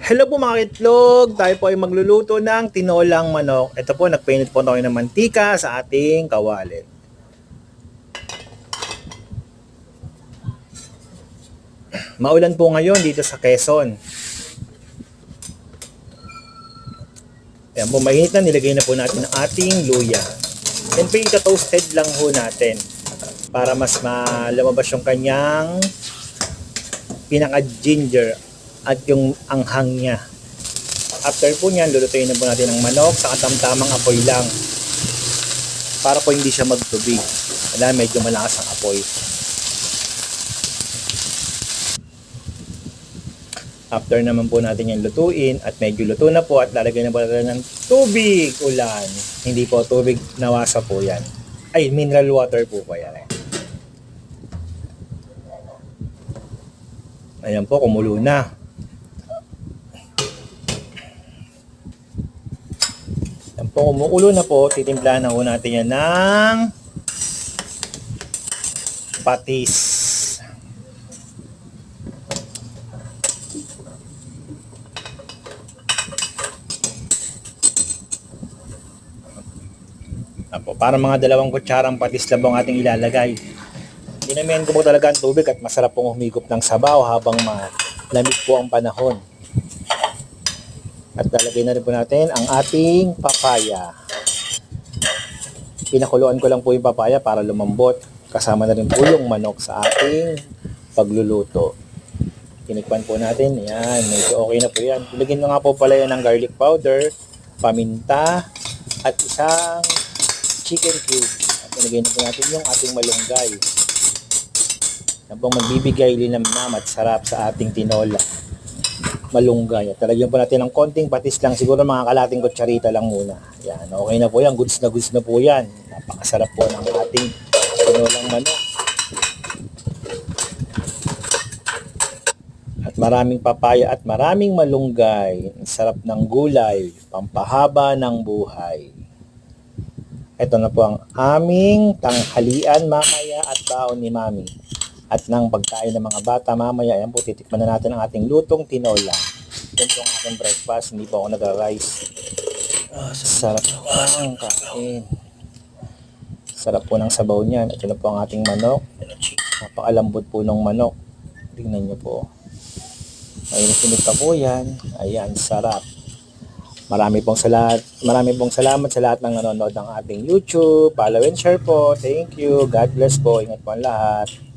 Hello po mga itlog, tayo po ay magluluto ng tinolang manok. Ito po, nagpainit po tayo ng mantika sa ating kawali. Maulan po ngayon dito sa Quezon. Ayan po, mainit na, nilagay na po natin ang ating luya. Yan po yung toasted lang po natin para mas malumabas yung kanyang pinaka-ginger at yung anghang niya. After po niyan, lulutuin na po natin ang manok sa katamtamang apoy lang para po hindi siya magtubig. Wala, medyo malakas ang apoy. After naman po natin yung lutuin at medyo luto na po at lalagay na po natin ng tubig ulan. Hindi po tubig nawasa po yan. Ay, mineral water po yan. Ayan po, kumulo na. Ayan po, kumukulo na po. Titimplahan na po natin yan ng patis. Apo, para mga 2 kutsarang patis lang ang ating ilalagay. Dinamihan ko po talaga ang tubig at masarap pong humigop ng sabaw habang malamig po ang panahon. At lalagay na rin po natin ang ating papaya. Pinakuluan ko lang po yung papaya para lumambot. Kasama na rin po yung manok sa ating pagluluto. Tinikman po natin. Yan, medyo okay na po yan. Ilagyan na nga po pala yan ng garlic powder, paminta, at isang chicken cube. At ilagay na po natin yung ating malunggay. Yan po magbibigay linamnam at sarap sa ating tinola. Malunggay. At talagyan po natin ng konting patis lang. Siguro mga kalating kutsarita lang muna. Yan. Okay na po yan. Goods na po yan. Napakasarap po ng ating tinolang manok. At maraming papaya at maraming malunggay. Sarap ng gulay. Pampahaba ng buhay. Ito na po ang aming tanghalian mamaya at baon ni Mami. At ng pagkain ng mga bata mamaya, ayan po, titikman na natin ang ating lutong tinola. Yan po ang ating breakfast, hindi po ako nag-rice. Sarap ang kain. Sarap po ng sabaw niyan. Ito na po ang ating manok. Napakalambot po ng manok. Tingnan niyo po. Mainit-init pa po yan. Ayan, sarap. Marami pong salamat sa lahat ng nanonood ng ating YouTube. Follow and share po. Thank you. God bless po. Ingat po ang lahat.